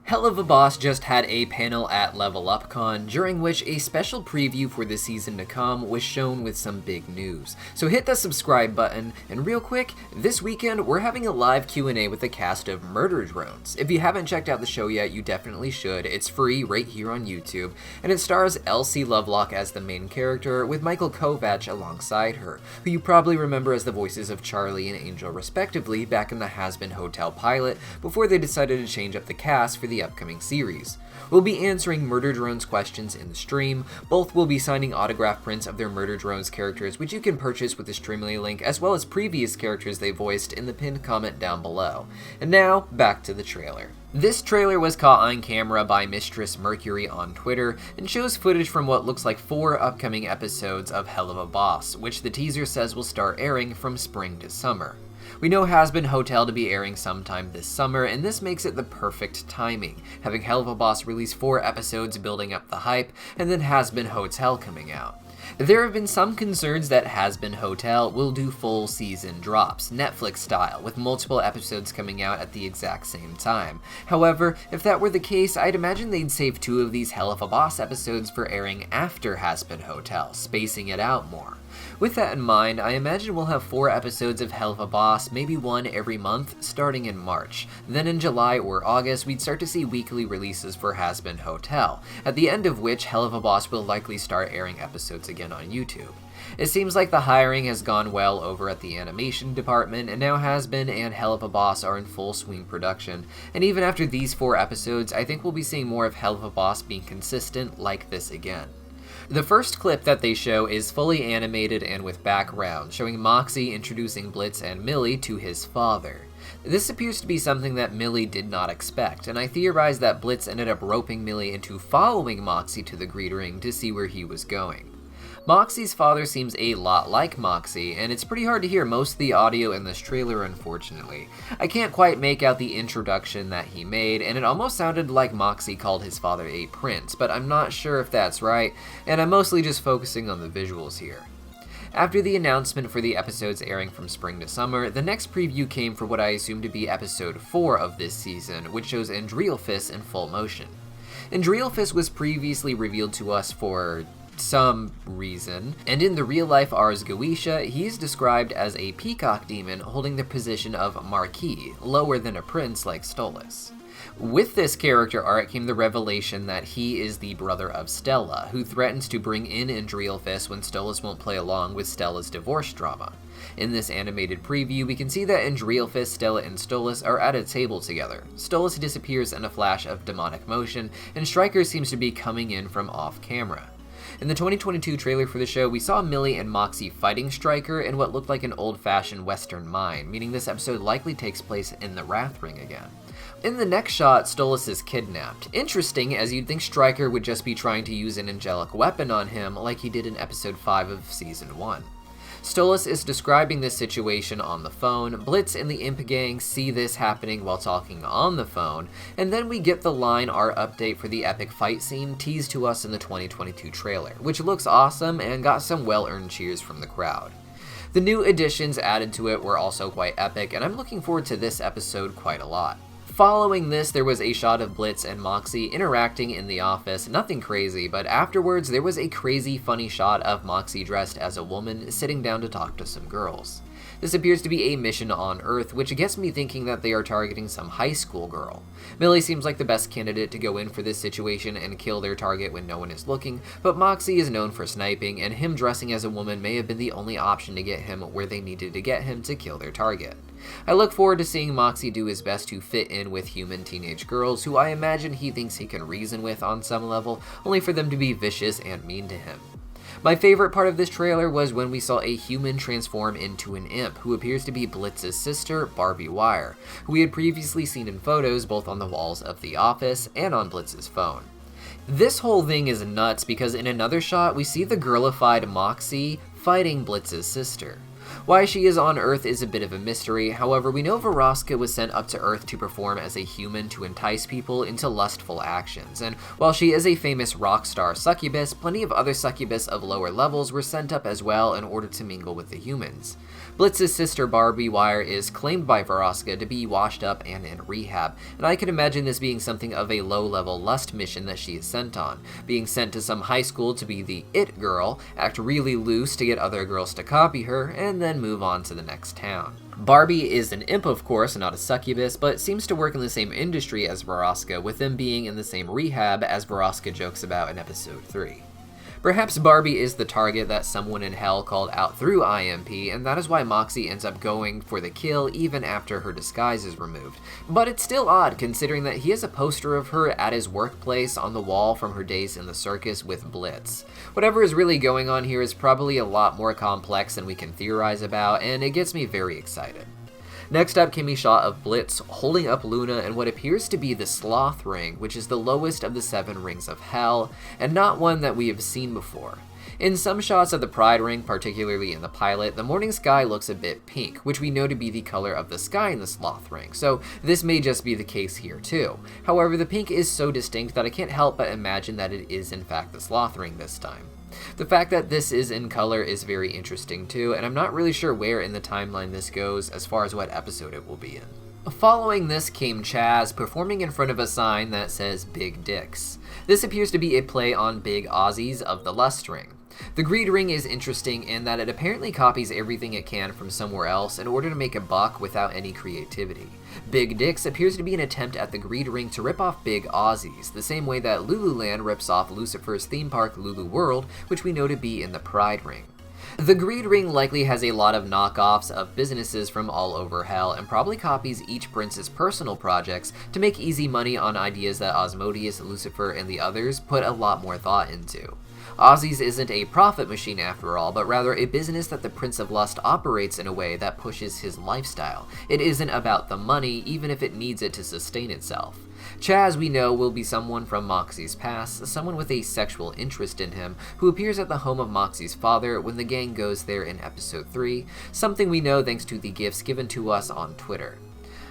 Helluva Boss just had a panel at Level Up Con, during which a special preview for the season to come was shown with some big news. So hit the subscribe button, and real quick, this weekend we're having a live Q&A with the cast of Murder Drones. If you haven't checked out the show yet, you definitely should. It's free right here on YouTube, and it stars Elsie Lovelock as the main character, with Michael Kovac alongside her, who you probably remember as the voices of Charlie and Angel respectively back in the Hazbin Hotel pilot, before they decided to change up the cast for the upcoming series. We'll be answering Murder Drones questions in the stream. Both will be signing autograph prints of their Murder Drones characters, which you can purchase with the Streamly link, as well as previous characters they voiced in the pinned comment down below. And now, back to the trailer. This trailer was caught on camera by Mistress Mercury on Twitter, and shows footage from what looks like 4 upcoming episodes of Helluva Boss, which the teaser says will start airing from spring to summer. We know Hazbin Hotel to be airing sometime this summer, and this makes it the perfect timing, having Helluva Boss release 4 episodes building up the hype, and then Hazbin Hotel coming out. There have been some concerns that Hazbin Hotel will do full season drops, Netflix style, with multiple episodes coming out at the exact same time. However, if that were the case, I'd imagine they'd save 2 of these Helluva Boss episodes for airing after Hazbin Hotel, spacing it out more. With that in mind, I imagine we'll have 4 episodes of Helluva Boss, maybe 1 every month, starting in March. Then in July or August, we'd start to see weekly releases for Hazbin Hotel, at the end of which Helluva Boss will likely start airing episodes again on YouTube. It seems like the hiring has gone well over at the animation department, and now Hazbin and Helluva Boss are in full swing production, and even after these 4 episodes, I think we'll be seeing more of Helluva Boss being consistent like this again. The first clip that they show is fully animated and with background, showing Moxxie introducing Blitz and Millie to his father. This appears to be something that Millie did not expect, and I theorize that Blitz ended up roping Millie into following Moxxie to the greet ring to see where he was going. Moxxie's father seems a lot like Moxxie, and it's pretty hard to hear most of the audio in this trailer, unfortunately. I can't quite make out the introduction that he made, and it almost sounded like Moxxie called his father a prince, but I'm not sure if that's right, and I'm mostly just focusing on the visuals here. After the announcement for the episodes airing from spring to summer, the next preview came for what I assume to be episode 4 of this season, which shows Andrealphys in full motion. Andrealphys was previously revealed to us for some reason, and in the real-life Ars Goetia, he is described as a peacock demon holding the position of Marquis, lower than a prince like Stolas. With this character art came the revelation that he is the brother of Stella, who threatens to bring in Andrealphys when Stolas won't play along with Stella's divorce drama. In this animated preview, we can see that Andrealphys, Stella, and Stolas are at a table together. Stolas disappears in a flash of demonic motion, and Stryker seems to be coming in from off-camera. In the 2022 trailer for the show, we saw Millie and Moxxie fighting Stryker in what looked like an old-fashioned western mine, meaning this episode likely takes place in the Wrath Ring again. In the next shot, Stolas is kidnapped. Interesting, as you'd think Stryker would just be trying to use an angelic weapon on him like he did in episode 5 of season 1. Stolas is describing this situation on the phone. Blitz and the Imp Gang see this happening while talking on the phone, and then we get the line art update for the epic fight scene teased to us in the 2022 trailer, which looks awesome and got some well-earned cheers from the crowd. The new additions added to it were also quite epic, and I'm looking forward to this episode quite a lot. Following this, there was a shot of Blitz and Moxxie interacting in the office, nothing crazy, but afterwards there was a crazy funny shot of Moxxie dressed as a woman sitting down to talk to some girls. This appears to be a mission on Earth, which gets me thinking that they are targeting some high school girl. Millie seems like the best candidate to go in for this situation and kill their target when no one is looking, but Moxxie is known for sniping, and him dressing as a woman may have been the only option to get him where they needed to get him to kill their target. I look forward to seeing Moxxie do his best to fit in with human teenage girls, who I imagine he thinks he can reason with on some level, only for them to be vicious and mean to him. My favorite part of this trailer was when we saw a human transform into an imp, who appears to be Blitz's sister, Barbie Wire, who we had previously seen in photos both on the walls of the office and on Blitz's phone. This whole thing is nuts because in another shot we see the girlified Moxxie fighting Blitz's sister. Why she is on Earth is a bit of a mystery, however we know Vraska was sent up to Earth to perform as a human to entice people into lustful actions, and while she is a famous rock star succubus, plenty of other succubus of lower levels were sent up as well in order to mingle with the humans. Blitz's sister Barbie Wire is claimed by Vraska to be washed up and in rehab, and I can imagine this being something of a low-level lust mission that she is sent on, being sent to some high school to be the it girl, act really loose to get other girls to copy her, and then move on to the next town. Barbie is an imp, of course, not a succubus, but seems to work in the same industry as Vraska, with them being in the same rehab as Vraska jokes about in episode 3. Perhaps Barbie is the target that someone in hell called out through IMP, and that is why Moxxie ends up going for the kill even after her disguise is removed. But it's still odd considering that he has a poster of her at his workplace on the wall from her days in the circus with Blitz. Whatever is really going on here is probably a lot more complex than we can theorize about, and it gets me very excited. Next up came a shot of Blitz holding up Luna in what appears to be the Sloth Ring, which is the lowest of the 7 rings of hell, and not one that we have seen before. In some shots of the Pride Ring, particularly in the pilot, the morning sky looks a bit pink, which we know to be the color of the sky in the Sloth Ring, so this may just be the case here too. However, the pink is so distinct that I can't help but imagine that it is in fact the Sloth Ring this time. The fact that this is in color is very interesting too, and I'm not really sure where in the timeline this goes as far as what episode it will be in. Following this came Chaz performing in front of a sign that says Big Dicks. This appears to be a play on Big Aussies of the Lust Ring. The Greed Ring is interesting in that it apparently copies everything it can from somewhere else in order to make a buck without any creativity. Big Dicks appears to be an attempt at the Greed Ring to rip off Big Aussies, the same way that Lululand rips off Lucifer's theme park Lulu World, which we know to be in the Pride Ring. The Greed Ring likely has a lot of knockoffs of businesses from all over hell and probably copies each prince's personal projects to make easy money on ideas that Asmodeus, Lucifer, and the others put a lot more thought into. Aussies isn't a profit machine after all, but rather a business that the Prince of Lust operates in a way that pushes his lifestyle. It isn't about the money, even if it needs it to sustain itself. Chaz, we know, will be someone from Moxxie's past, someone with a sexual interest in him, who appears at the home of Moxxie's father when the gang goes there in episode 3, something we know thanks to the gifts given to us on Twitter.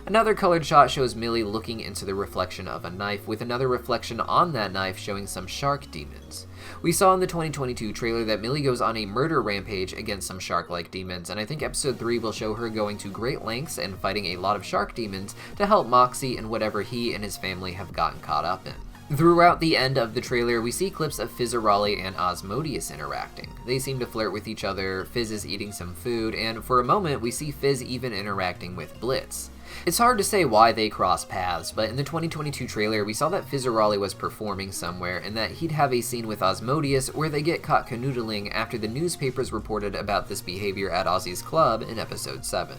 Another colored shot shows Millie looking into the reflection of a knife, with another reflection on that knife showing some shark demons. We saw in the 2022 trailer that Millie goes on a murder rampage against some shark-like demons, and I think episode 3 will show her going to great lengths and fighting a lot of shark demons to help Moxxie and whatever he and his family have gotten caught up in. Throughout the end of the trailer, we see clips of Fizzarolli and Asmodeus interacting. They seem to flirt with each other, Fizz is eating some food, and for a moment we see Fizz even interacting with Blitz. It's hard to say why they cross paths, but in the 2022 trailer we saw that Fizzarolli was performing somewhere and that he'd have a scene with Asmodeus where they get caught canoodling after the newspapers reported about this behavior at Ozzy's club in episode 7.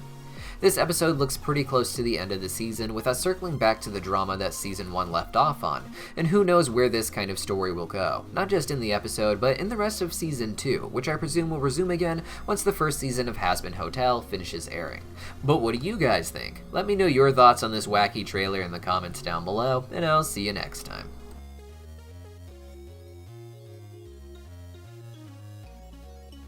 This episode looks pretty close to the end of the season, with us circling back to the drama that season 1 left off on, and who knows where this kind of story will go, not just in the episode, but in the rest of season 2, which I presume will resume again once the first season of Hazbin Hotel finishes airing. But what do you guys think? Let me know your thoughts on this wacky trailer in the comments down below, and I'll see you next time.